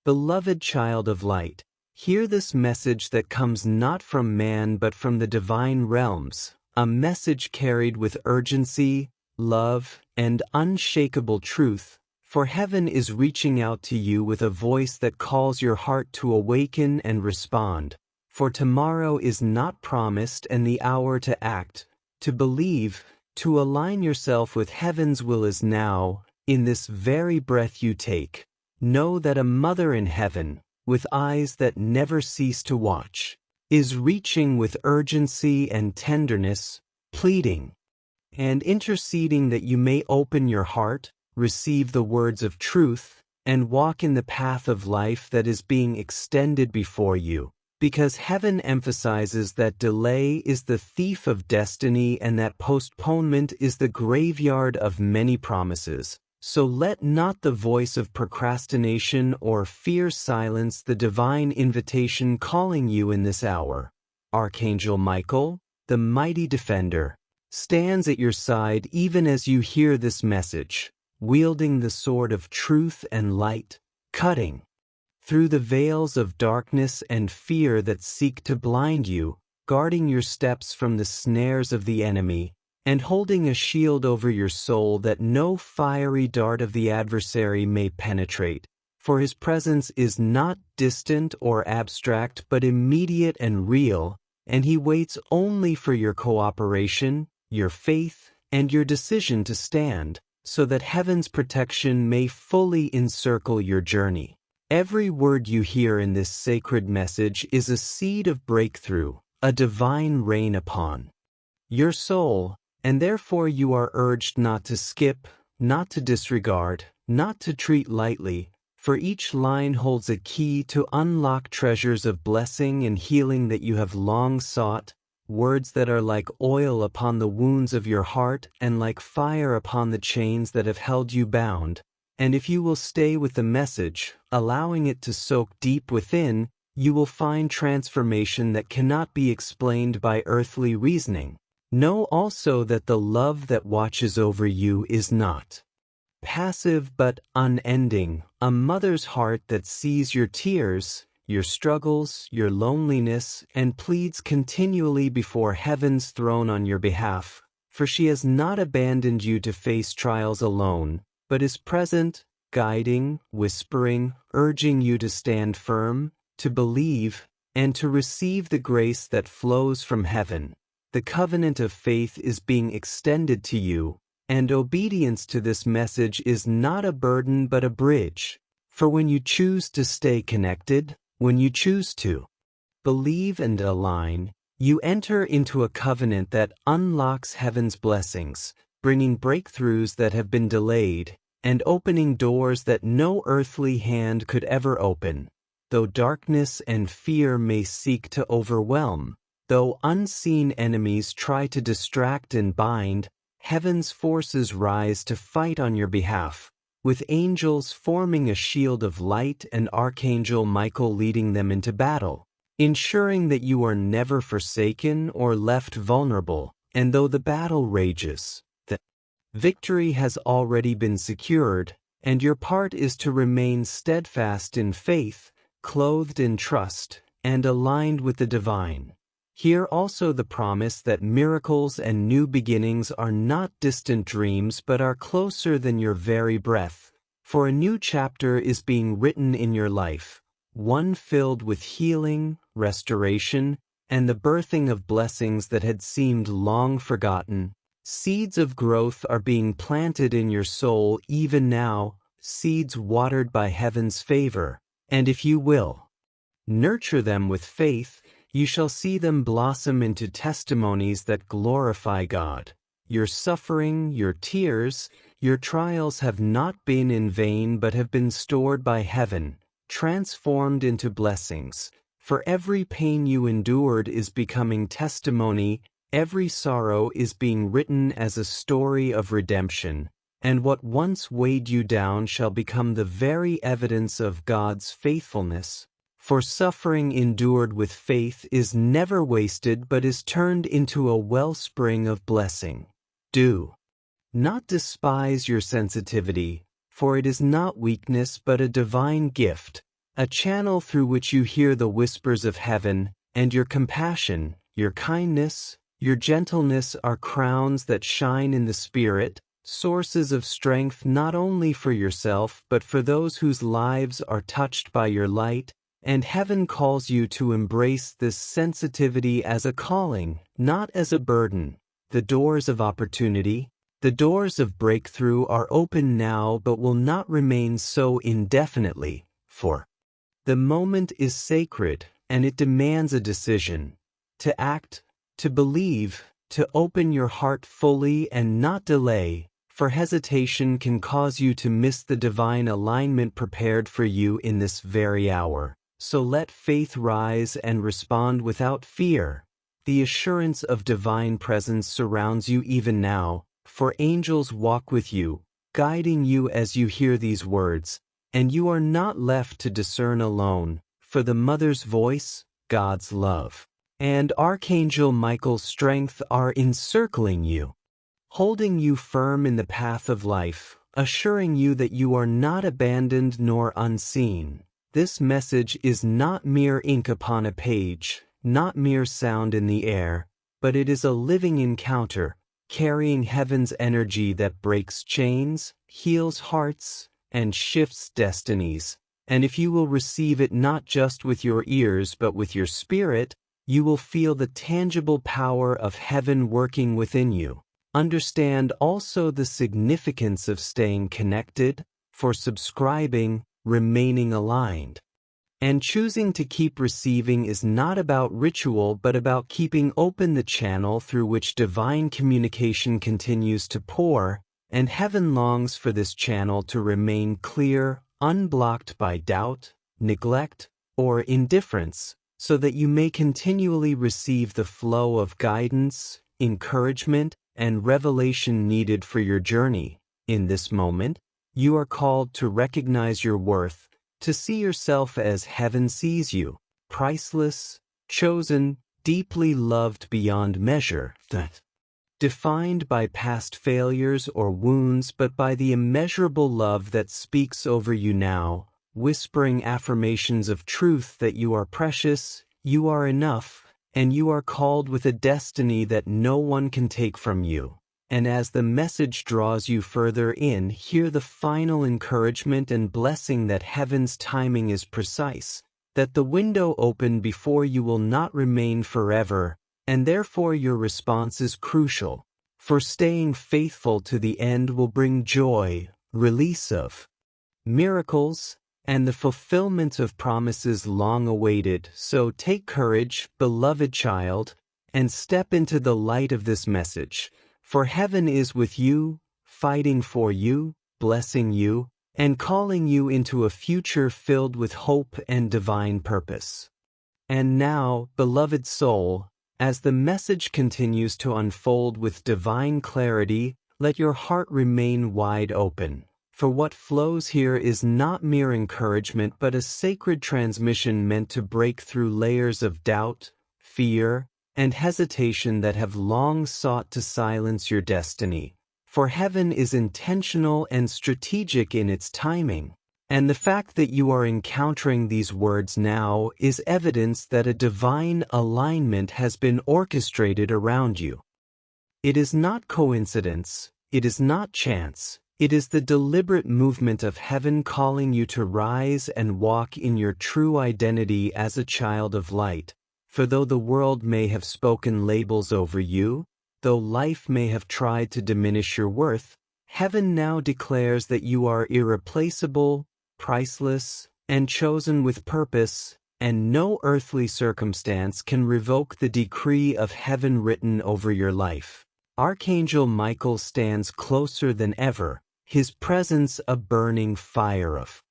Beloved child of light, hear this message that comes not from man but from the divine realms, a message carried with urgency, love, and unshakable truth, for heaven is reaching out to you with a voice that calls your heart to awaken and respond. For tomorrow is not promised, and the hour to act, to believe, to align yourself with heaven's will is now, in this very breath you take. Know that a mother in heaven, with eyes that never cease to watch, is reaching with urgency and tenderness, pleading and interceding that you may open your heart, receive the words of truth, and walk in the path of life that is being extended before you. Because heaven emphasizes that delay is the thief of destiny and that postponement is the graveyard of many promises. So let not the voice of procrastination or fear silence the divine invitation calling you in this hour. Archangel Michael, the mighty defender, stands at your side even as you hear this message, wielding the sword of truth and light, cutting through the veils of darkness and fear that seek to blind you, guarding your steps from the snares of the enemy, and holding a shield over your soul that no fiery dart of the adversary may penetrate. For his presence is not distant or abstract but immediate and real, and he waits only for your cooperation, your faith, and your decision to stand, so that heaven's protection may fully encircle your journey. Every word you hear in this sacred message is a seed of breakthrough, a divine rain upon your soul, and therefore you are urged not to skip, not to disregard, not to treat lightly, for each line holds a key to unlock treasures of blessing and healing that you have long sought, words that are like oil upon the wounds of your heart and like fire upon the chains that have held you bound. And if you will stay with the message, allowing it to soak deep within, you will find transformation that cannot be explained by earthly reasoning. Know also that the love that watches over you is not passive but unending, a mother's heart that sees your tears, your struggles, your loneliness, and pleads continually before heaven's throne on your behalf, for she has not abandoned you to face trials alone, but is present, guiding, whispering, urging you to stand firm, to believe, and to receive the grace that flows from heaven. The covenant of faith is being extended to you, and obedience to this message is not a burden but a bridge. For when you choose to stay connected, when you choose to believe and align, you enter into a covenant that unlocks heaven's blessings, bringing breakthroughs that have been delayed, and opening doors that no earthly hand could ever open. Though darkness and fear may seek to overwhelm, though unseen enemies try to distract and bind, heaven's forces rise to fight on your behalf, with angels forming a shield of light and Archangel Michael leading them into battle, ensuring that you are never forsaken or left vulnerable. And though the battle rages, the victory has already been secured, and your part is to remain steadfast in faith, clothed in trust, and aligned with the divine. Hear also the promise that miracles and new beginnings are not distant dreams but are closer than your very breath. For a new chapter is being written in your life, one filled with healing, restoration, and the birthing of blessings that had seemed long forgotten. Seeds of growth are being planted in your soul even now, seeds watered by heaven's favor, and if you will nurture them with faith, you shall see them blossom into testimonies that glorify God. Your suffering, your tears, your trials have not been in vain but have been stored by heaven, transformed into blessings. For every pain you endured is becoming testimony, every sorrow is being written as a story of redemption, and what once weighed you down shall become the very evidence of God's faithfulness. For suffering endured with faith is never wasted but is turned into a wellspring of blessing. Do not despise your sensitivity, for it is not weakness but a divine gift, a channel through which you hear the whispers of heaven, and your compassion, your kindness, your gentleness are crowns that shine in the Spirit, sources of strength not only for yourself but for those whose lives are touched by your light, and heaven calls you to embrace this sensitivity as a calling, not as a burden. The doors of opportunity, the doors of breakthrough are open now but will not remain so indefinitely, for the moment is sacred and it demands a decision. To act, to believe, to open your heart fully and not delay, for hesitation can cause you to miss the divine alignment prepared for you in this very hour. So let faith rise and respond without fear. The assurance of divine presence surrounds you even now, for angels walk with you, guiding you as you hear these words, and you are not left to discern alone, for the Mother's voice, God's love, and Archangel Michael's strength are encircling you, holding you firm in the path of life, assuring you that you are not abandoned nor unseen. This message is not mere ink upon a page, not mere sound in the air, but it is a living encounter, carrying heaven's energy that breaks chains, heals hearts, and shifts destinies. And if you will receive it not just with your ears but with your spirit, you will feel the tangible power of heaven working within you. Understand also the significance of staying connected, for subscribing, remaining aligned. And choosing to keep receiving is not about ritual but about keeping open the channel through which divine communication continues to pour, and heaven longs for this channel to remain clear, unblocked by doubt, neglect, or indifference, so that you may continually receive the flow of guidance, encouragement, and revelation needed for your journey. In this moment, you are called to recognize your worth, to see yourself as heaven sees you, priceless, chosen, deeply loved beyond measure, defined by past failures or wounds but by the immeasurable love that speaks over you now, whispering affirmations of truth that you are precious, you are enough, and you are called with a destiny that no one can take from you. And as the message draws you further in, hear the final encouragement and blessing that heaven's timing is precise, that the window opened before you will not remain forever, and therefore your response is crucial. For staying faithful to the end will bring joy, release of miracles, and the fulfillment of promises long awaited. So take courage, beloved child, and step into the light of this message. For heaven is with you, fighting for you, blessing you, and calling you into a future filled with hope and divine purpose. And now, beloved soul, as the message continues to unfold with divine clarity, let your heart remain wide open. For what flows here is not mere encouragement but a sacred transmission meant to break through layers of doubt, fear, and hesitation that have long sought to silence your destiny. For heaven is intentional and strategic in its timing, and the fact that you are encountering these words now is evidence that a divine alignment has been orchestrated around you. It is not coincidence, it is not chance, it is the deliberate movement of heaven calling you to rise and walk in your true identity as a child of light. For though the world may have spoken labels over you, though life may have tried to diminish your worth, heaven now declares that you are irreplaceable, priceless, and chosen with purpose, and no earthly circumstance can revoke the decree of heaven written over your life. Archangel Michael stands closer than ever, his presence a burning fire of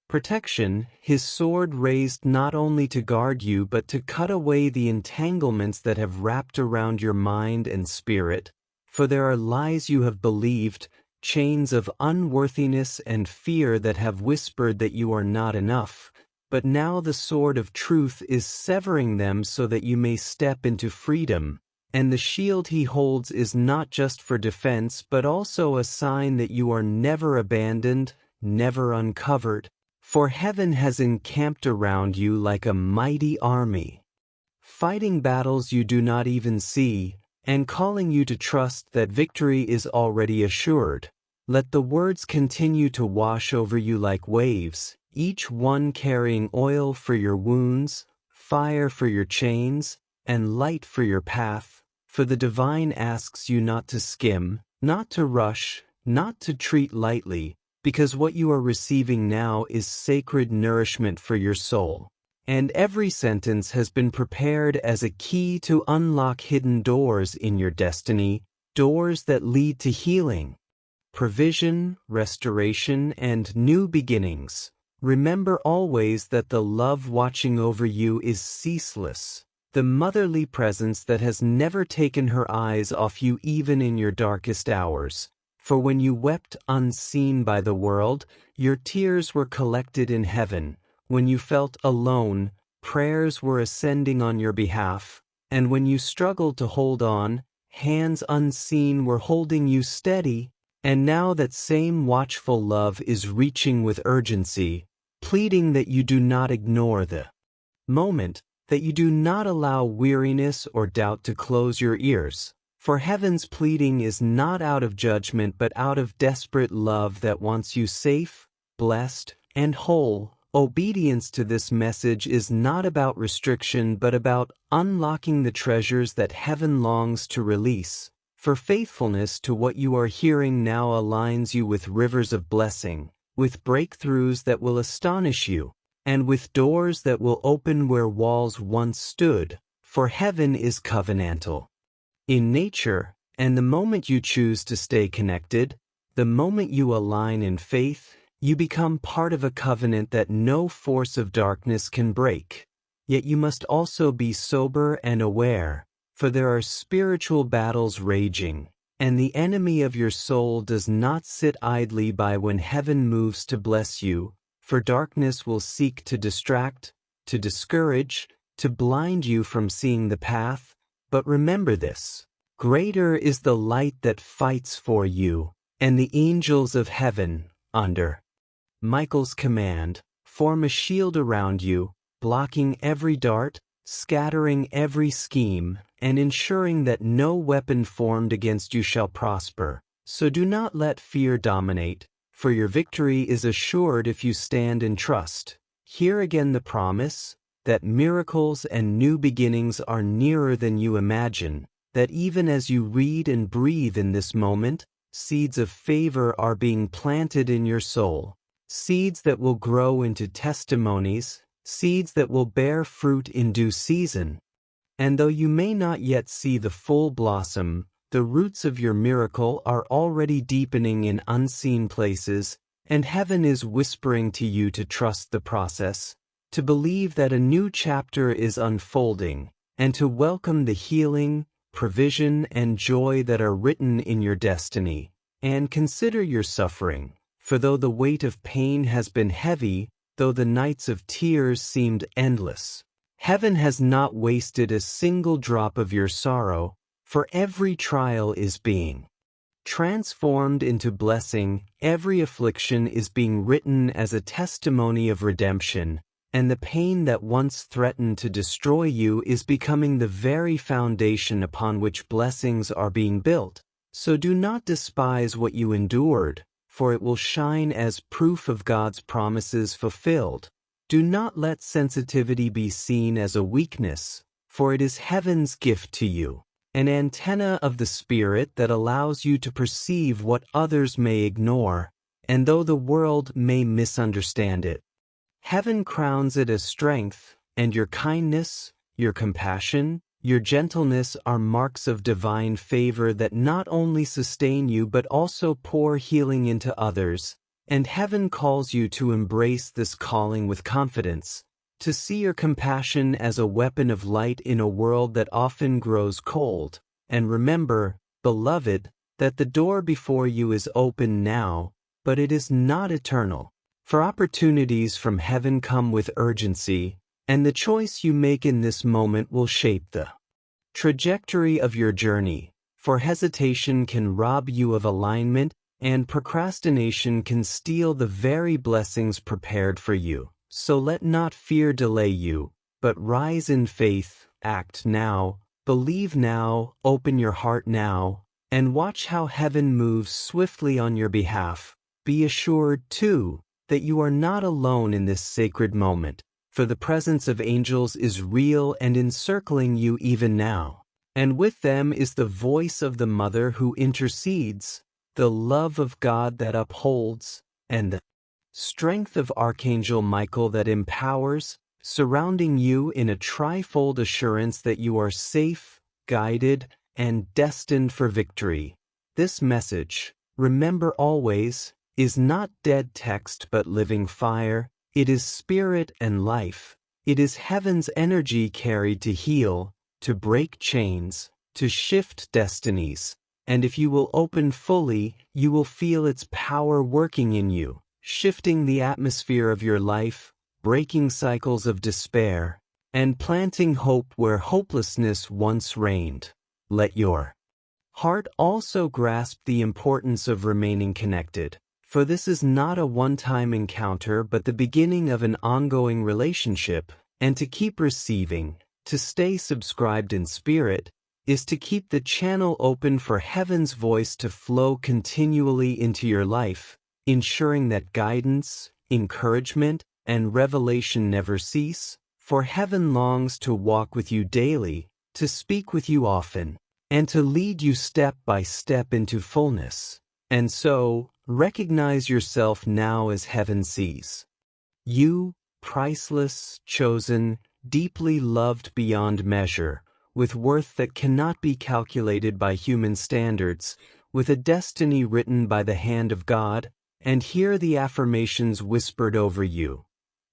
protection, his sword raised not only to guard you but to cut away the entanglements that have wrapped around your mind and spirit. For there are lies you have believed, chains of unworthiness and fear that have whispered that you are not enough, but now the sword of truth is severing them so that you may step into freedom. And the shield he holds is not just for defense but also a sign that you are never abandoned, never uncovered. For heaven has encamped around you like a mighty army, fighting battles you do not even see, and calling you to trust that victory is already assured. Let the words continue to wash over you like waves, each one carrying oil for your wounds, fire for your chains, and light for your path, for the divine asks you not to skim, not to rush, not to treat lightly, because what you are receiving now is sacred nourishment for your soul. And every sentence has been prepared as a key to unlock hidden doors in your destiny, doors that lead to healing, provision, restoration, and new beginnings. Remember always that the love watching over you is ceaseless, the motherly presence that has never taken her eyes off you even in your darkest hours. For when you wept unseen by the world, your tears were collected in heaven. When you felt alone, prayers were ascending on your behalf, and when you struggled to hold on, hands unseen were holding you steady. And now that same watchful love is reaching with urgency, pleading that you do not ignore the moment, that you do not allow weariness or doubt to close your ears. For heaven's pleading is not out of judgment but out of desperate love that wants you safe, blessed, and whole. Obedience to this message is not about restriction but about unlocking the treasures that heaven longs to release. For faithfulness to what you are hearing now aligns you with rivers of blessing, with breakthroughs that will astonish you, and with doors that will open where walls once stood. For heaven is covenantal in nature, and the moment you choose to stay connected, the moment you align in faith, you become part of a covenant that no force of darkness can break. Yet you must also be sober and aware, for there are spiritual battles raging, and the enemy of your soul does not sit idly by when heaven moves to bless you, for darkness will seek to distract, to discourage, to blind you from seeing the path. But remember this: greater is the light that fights for you, and the angels of heaven, under Michael's command, form a shield around you, blocking every dart, scattering every scheme, and ensuring that no weapon formed against you shall prosper. So do not let fear dominate, for your victory is assured if you stand in trust. Hear again the promise that miracles and new beginnings are nearer than you imagine, that even as you read and breathe in this moment, seeds of favor are being planted in your soul. Seeds that will grow into testimonies, seeds that will bear fruit in due season. And though you may not yet see the full blossom, the roots of your miracle are already deepening in unseen places, and heaven is whispering to you to trust the process, to believe that a new chapter is unfolding, and to welcome the healing, provision, and joy that are written in your destiny. And consider your suffering. For though the weight of pain has been heavy, though the nights of tears seemed endless, heaven has not wasted a single drop of your sorrow, for every trial is being transformed into blessing, every affliction is being written as a testimony of redemption, and the pain that once threatened to destroy you is becoming the very foundation upon which blessings are being built. So do not despise what you endured, for it will shine as proof of God's promises fulfilled. Do not let sensitivity be seen as a weakness, for it is heaven's gift to you, an antenna of the Spirit that allows you to perceive what others may ignore, and though the world may misunderstand it, heaven crowns it as strength, and your kindness, your compassion, your gentleness are marks of divine favor that not only sustain you but also pour healing into others. And heaven calls you to embrace this calling with confidence, to see your compassion as a weapon of light in a world that often grows cold. And remember, beloved, that the door before you is open now, but it is not eternal. For opportunities from heaven come with urgency, and the choice you make in this moment will shape the trajectory of your journey. For hesitation can rob you of alignment, and procrastination can steal the very blessings prepared for you. So let not fear delay you, but rise in faith, act now, believe now, open your heart now, and watch how heaven moves swiftly on your behalf. Be assured, too, that you are not alone in this sacred moment, for the presence of angels is real and encircling you even now. And with them is the voice of the Mother who intercedes, the love of God that upholds, and the strength of Archangel Michael that empowers, surrounding you in a trifold assurance that you are safe, guided, and destined for victory. This message, remember always, is not dead text but living fire. It is spirit and life. It is heaven's energy carried to heal, to break chains, to shift destinies. And if you will open fully, you will feel its power working in you, shifting the atmosphere of your life, breaking cycles of despair, and planting hope where hopelessness once reigned. Let your heart also grasp the importance of remaining connected, for this is not a one-time encounter but the beginning of an ongoing relationship, and to keep receiving, to stay subscribed in spirit, is to keep the channel open for heaven's voice to flow continually into your life, ensuring that guidance, encouragement, and revelation never cease, for heaven longs to walk with you daily, to speak with you often, and to lead you step by step into fullness. And so, recognize yourself now as heaven sees you, priceless, chosen, deeply loved beyond measure, with worth that cannot be calculated by human standards, with a destiny written by the hand of God, and hear the affirmations whispered over you.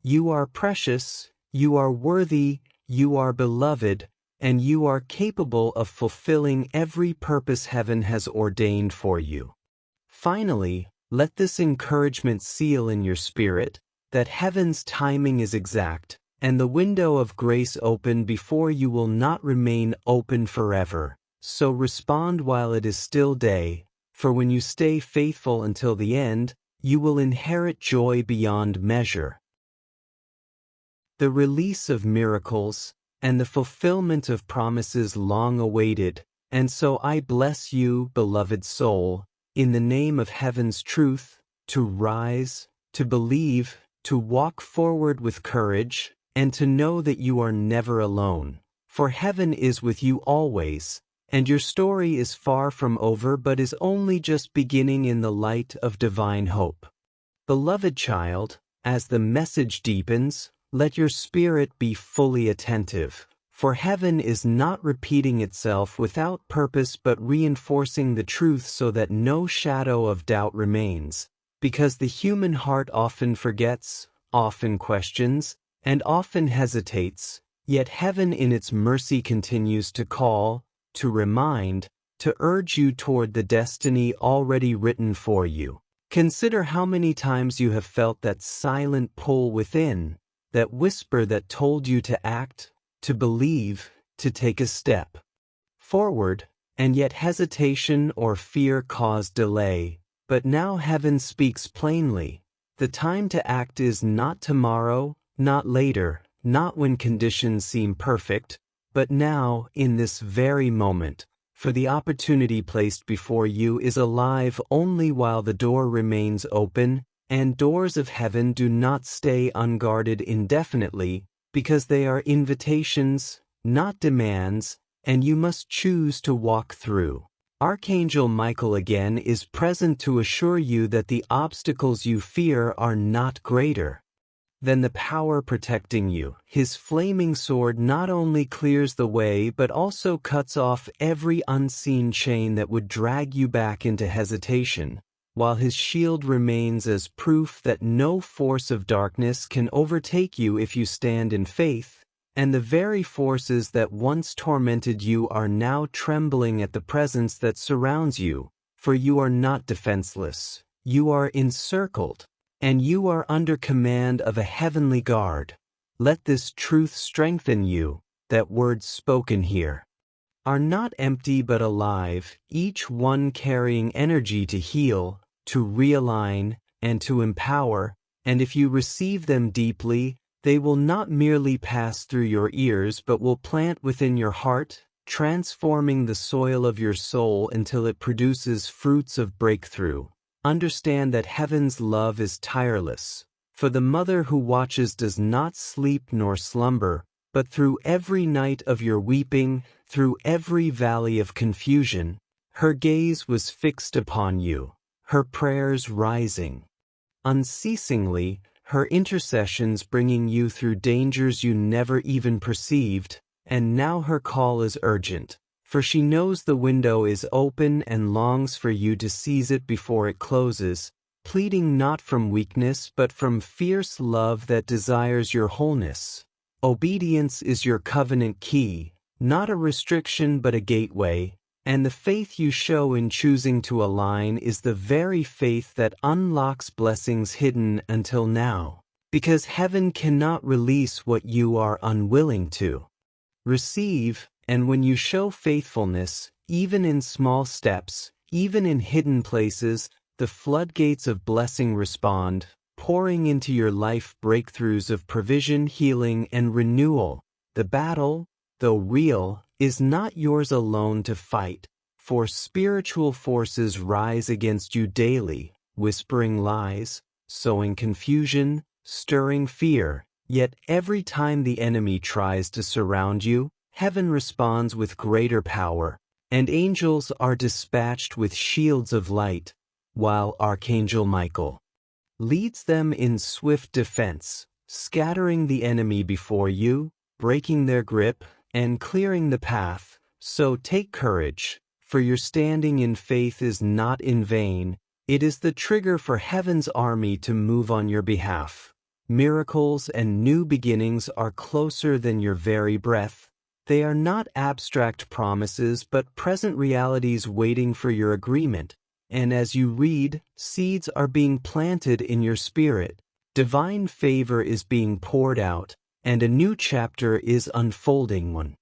You are precious, you are worthy, you are beloved, and you are capable of fulfilling every purpose heaven has ordained for you. Finally, let this encouragement seal in your spirit that heaven's timing is exact, and the window of grace open before you will not remain open forever. So respond while it is still day, for when you stay faithful until the end, you will inherit joy beyond measure. The release of miracles, and the fulfillment of promises long awaited, and so I bless you, beloved soul, in the name of heaven's truth, to rise, to believe, to walk forward with courage, and to know that you are never alone, for heaven is with you always, and your story is far from over but is only just beginning in the light of divine hope. Beloved child, as the message deepens, let your spirit be fully attentive, for heaven is not repeating itself without purpose but reinforcing the truth so that no shadow of doubt remains, because the human heart often forgets, often questions, and often hesitates, yet heaven in its mercy continues to call, to remind, to urge you toward the destiny already written for you. Consider how many times you have felt that silent pull within, that whisper that told you to act, to believe, to take a step forward, and yet hesitation or fear caused delay. But now heaven speaks plainly. The time to act is not tomorrow, not later, not when conditions seem perfect, but now, in this very moment, for the opportunity placed before you is alive only while the door remains open, and doors of heaven do not stay unguarded indefinitely, because they are invitations, not demands, and you must choose to walk through. Archangel Michael again is present to assure you that the obstacles you fear are not greater than the power protecting you. His flaming sword not only clears the way but also cuts off every unseen chain that would drag you back into hesitation, while his shield remains as proof that no force of darkness can overtake you if you stand in faith, and the very forces that once tormented you are now trembling at the presence that surrounds you, for you are not defenseless, you are encircled, and you are under command of a heavenly guard. Let this truth strengthen you, that words spoken here are not empty but alive, each one carrying energy to heal, to realign, and to empower, and if you receive them deeply, they will not merely pass through your ears but will plant within your heart, transforming the soil of your soul until it produces fruits of breakthrough. Understand that heaven's love is tireless, for the mother who watches does not sleep nor slumber, but through every night of your weeping, through every valley of confusion, her gaze was fixed upon you, her prayers rising unceasingly, her intercessions bringing you through dangers you never even perceived, and now her call is urgent, for she knows the window is open and longs for you to seize it before it closes, pleading not from weakness but from fierce love that desires your wholeness. Obedience is your covenant key, not a restriction but a gateway, and the faith you show in choosing to align is the very faith that unlocks blessings hidden until now, because heaven cannot release what you are unwilling to receive, and when you show faithfulness, even in small steps, even in hidden places, the floodgates of blessing respond, pouring into your life breakthroughs of provision, healing, and renewal. The battle, though real, is not yours alone to fight, for spiritual forces rise against you daily, whispering lies, sowing confusion, stirring fear. Yet every time the enemy tries to surround you, heaven responds with greater power, and angels are dispatched with shields of light, while Archangel Michael leads them in swift defense, scattering the enemy before you, breaking their grip, and clearing the path. So take courage, for your standing in faith is not in vain. It is the trigger for heaven's army to move on your behalf. Miracles and new beginnings are closer than your very breath. They are not abstract promises but present realities waiting for your agreement. And as you read, seeds are being planted in your spirit. Divine favor is being poured out, and a new chapter is unfolding, one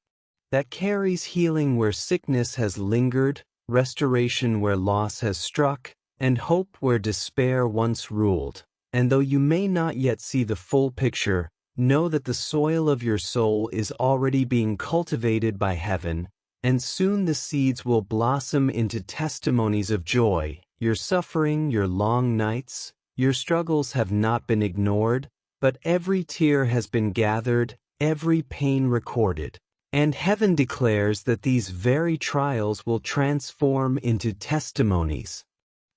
that carries healing where sickness has lingered, restoration where loss has struck, and hope where despair once ruled. And though you may not yet see the full picture, know that the soil of your soul is already being cultivated by heaven, and soon the seeds will blossom into testimonies of joy. Your suffering, your long nights, your struggles have not been ignored, but every tear has been gathered, every pain recorded. And heaven declares that these very trials will transform into testimonies,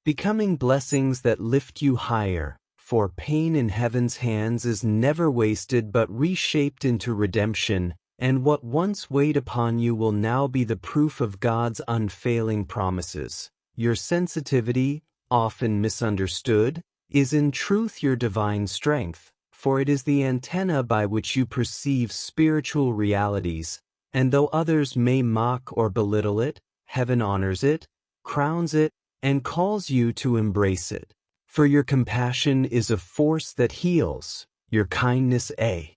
becoming blessings that lift you higher. For pain in heaven's hands is never wasted but reshaped into redemption, and what once weighed upon you will now be the proof of God's unfailing promises. Your sensitivity, often misunderstood, is in truth your divine strength, for it is the antenna by which you perceive spiritual realities, and though others may mock or belittle it, heaven honors it, crowns it, and calls you to embrace it. For your compassion is a force that heals, your kindness a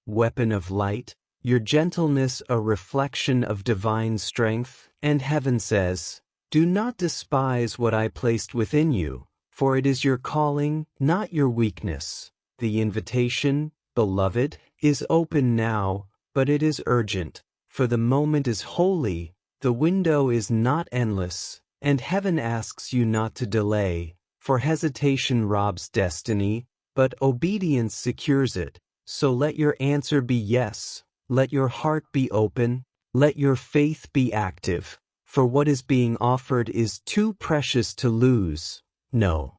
weapon of light, your gentleness a reflection of divine strength, and heaven says, "Do not despise what I placed within you, for it is your calling, not your weakness." The invitation, beloved, is open now, but it is urgent, for the moment is holy, the window is not endless, and heaven asks you not to delay. For hesitation robs destiny, but obedience secures it. So let your answer be yes, let your heart be open, let your faith be active, for what is being offered is too precious to lose. No.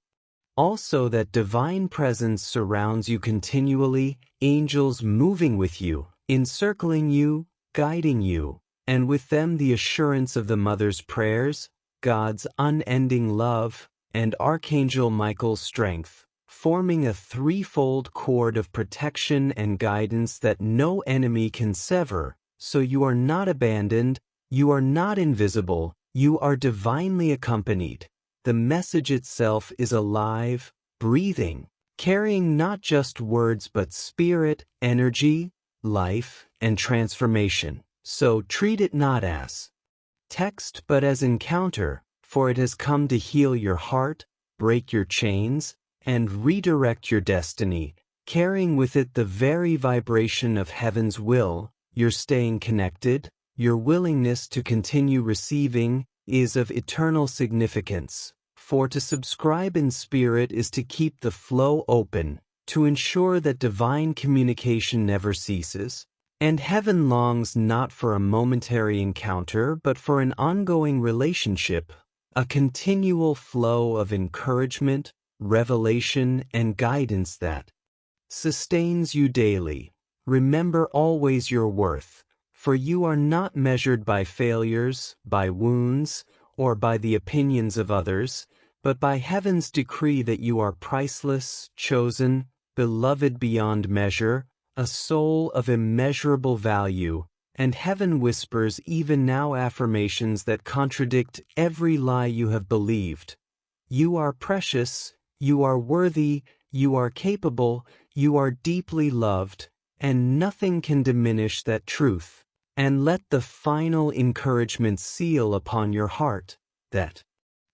Also that divine presence surrounds you continually, angels moving with you, encircling you, guiding you, and with them the assurance of the mother's prayers, God's unending love, and Archangel Michael's strength, forming a threefold cord of protection and guidance that no enemy can sever. So you are not abandoned, you are not invisible, you are divinely accompanied. The message itself is alive, breathing, carrying not just words but spirit, energy, life, and transformation. So treat it not as text but as encounter, for it has come to heal your heart, break your chains, and redirect your destiny, carrying with it the very vibration of heaven's will. Your staying connected, your willingness to continue receiving, is of eternal significance. For to subscribe in spirit is to keep the flow open, to ensure that divine communication never ceases. And heaven longs not for a momentary encounter but for an ongoing relationship, a continual flow of encouragement, revelation, and guidance that sustains you daily. Remember always your worth, for you are not measured by failures, by wounds, or by the opinions of others, but by heaven's decree that you are priceless, chosen, beloved beyond measure, a soul of immeasurable value, and heaven whispers even now affirmations that contradict every lie you have believed. You are precious, you are worthy, you are capable, you are deeply loved, and nothing can diminish that truth. And let the final encouragement seal upon your heart that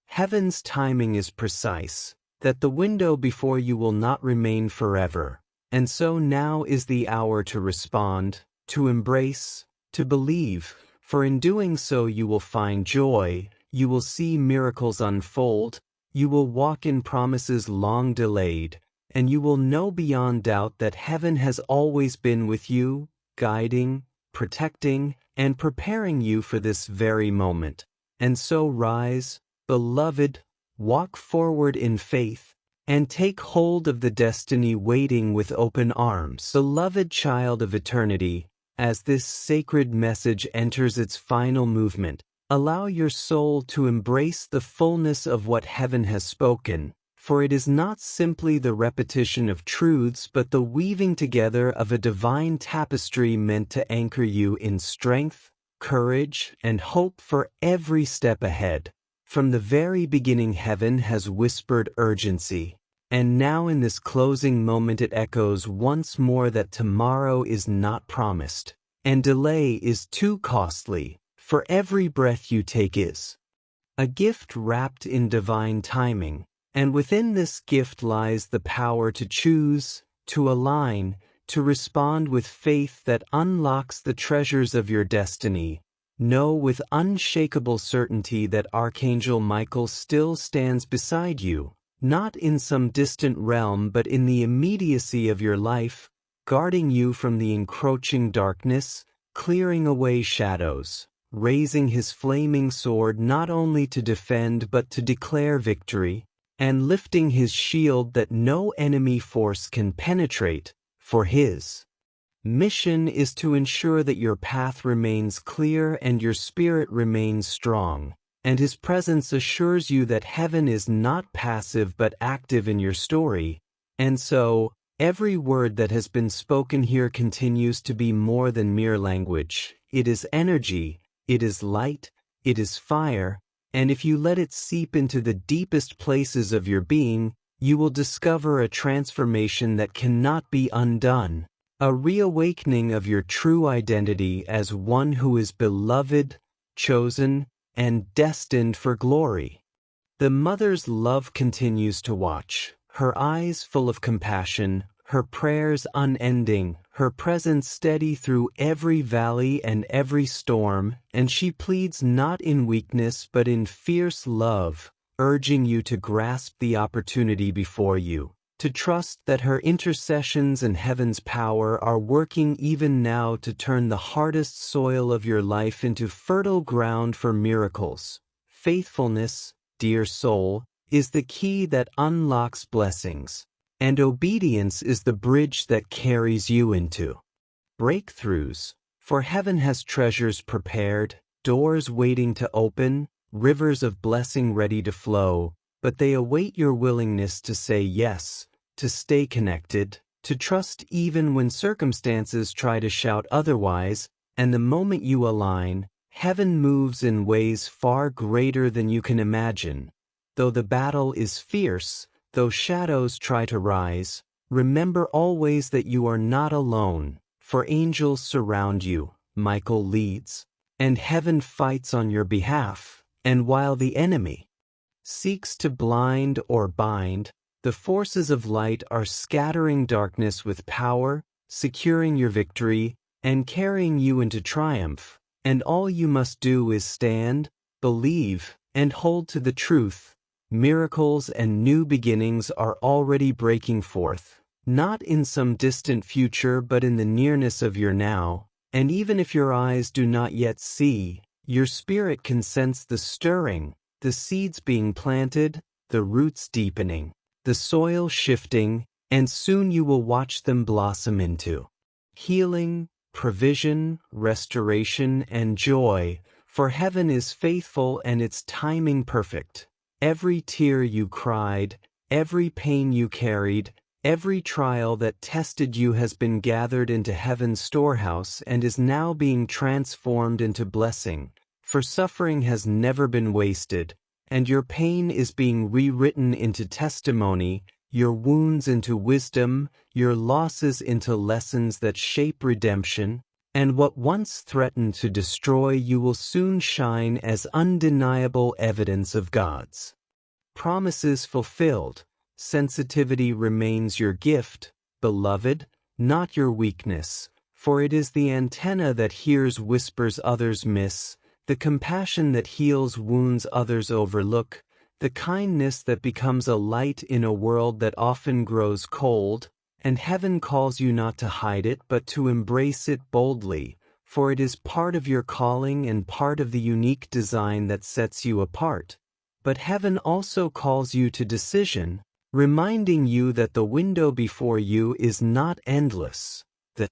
heaven's timing is precise, that the window before you will not remain forever. And so now is the hour to respond, to embrace, to believe, for in doing so you will find joy, you will see miracles unfold, you will walk in promises long delayed, and you will know beyond doubt that heaven has always been with you, guiding, protecting, and preparing you for this very moment. And so rise, beloved, walk forward in faith, and take hold of the destiny waiting with open arms. Beloved child of eternity, as this sacred message enters its final movement, allow your soul to embrace the fullness of what heaven has spoken, for it is not simply the repetition of truths but the weaving together of a divine tapestry meant to anchor you in strength, courage, and hope for every step ahead. From the very beginning heaven has whispered urgency, and now in this closing moment it echoes once more that tomorrow is not promised, and delay is too costly, for every breath you take is a gift wrapped in divine timing, and within this gift lies the power to choose, to align, to respond with faith that unlocks the treasures of your destiny. Know with unshakable certainty that Archangel Michael still stands beside you, not in some distant realm but in the immediacy of your life, guarding you from the encroaching darkness, clearing away shadows, raising his flaming sword not only to defend but to declare victory, and lifting his shield that no enemy force can penetrate, for his mission is to ensure that your path remains clear and your spirit remains strong, and his presence assures you that heaven is not passive but active in your story. And so, every word that has been spoken here continues to be more than mere language. It is energy, it is light, it is fire, and if you let it seep into the deepest places of your being, you will discover a transformation that cannot be undone. A reawakening of your true identity as one who is beloved, chosen, and destined for glory. The mother's love continues to watch, her eyes full of compassion, her prayers unending, her presence steady through every valley and every storm, and she pleads not in weakness but in fierce love, urging you to grasp the opportunity before you, to trust that her intercessions and heaven's power are working even now to turn the hardest soil of your life into fertile ground for miracles. Faithfulness, dear soul, is the key that unlocks blessings, and obedience is the bridge that carries you into breakthroughs, for heaven has treasures prepared, doors waiting to open, rivers of blessing ready to flow, but they await your willingness to say yes, to stay connected, to trust even when circumstances try to shout otherwise, and the moment you align, heaven moves in ways far greater than you can imagine. Though the battle is fierce, though shadows try to rise, remember always that you are not alone, for angels surround you, Michael leads, and heaven fights on your behalf, and while the enemy seeks to blind or bind, the forces of light are scattering darkness with power, securing your victory, and carrying you into triumph. And all you must do is stand, believe, and hold to the truth. Miracles and new beginnings are already breaking forth, not in some distant future but in the nearness of your now. And even if your eyes do not yet see, your spirit can sense the stirring, the seeds being planted, the roots deepening, the soil shifting, and soon you will watch them blossom into healing, provision, restoration, and joy, for heaven is faithful and its timing perfect. Every tear you cried, every pain you carried, every trial that tested you has been gathered into heaven's storehouse and is now being transformed into blessing, for suffering has never been wasted, and your pain is being rewritten into testimony, your wounds into wisdom, your losses into lessons that shape redemption, and what once threatened to destroy you will soon shine as undeniable evidence of God's promises fulfilled. Sensitivity remains your gift, beloved, not your weakness, for it is the antenna that hears whispers others miss, the compassion that heals wounds others overlook, the kindness that becomes a light in a world that often grows cold, and heaven calls you not to hide it but to embrace it boldly, for it is part of your calling and part of the unique design that sets you apart. But heaven also calls you to decision, reminding you that the window before you is not endless, the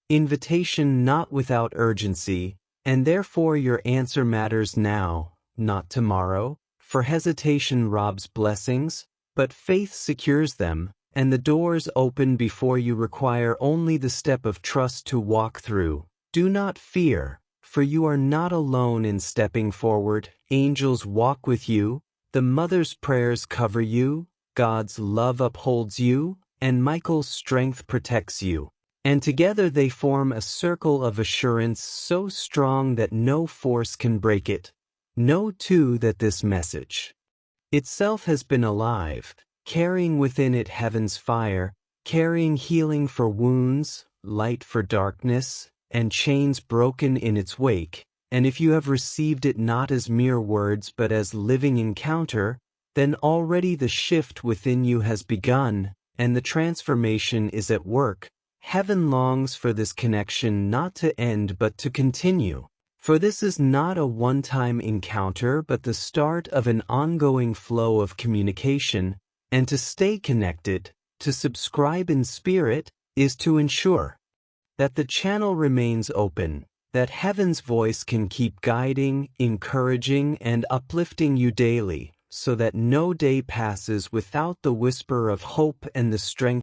invitation not without urgency, and therefore your answer matters now, not tomorrow, for hesitation robs blessings, but faith secures them, and the doors open before you require only the step of trust to walk through. Do not fear, for you are not alone in stepping forward. Angels walk with you, the Mother's prayers cover you, God's love upholds you, and Michael's strength protects you. And together they form a circle of assurance so strong that no force can break it. Know too that this message itself has been alive, carrying within it heaven's fire, carrying healing for wounds, light for darkness, and chains broken in its wake. And if you have received it not as mere words but as living encounter, then already the shift within you has begun, and the transformation is at work. Heaven longs for this connection not to end but to continue. For this is not a one-time encounter but the start of an ongoing flow of communication, and to stay connected, to subscribe in spirit, is to ensure that the channel remains open, that heaven's voice can keep guiding, encouraging, and uplifting you daily, so that no day passes without the whisper of hope and the strength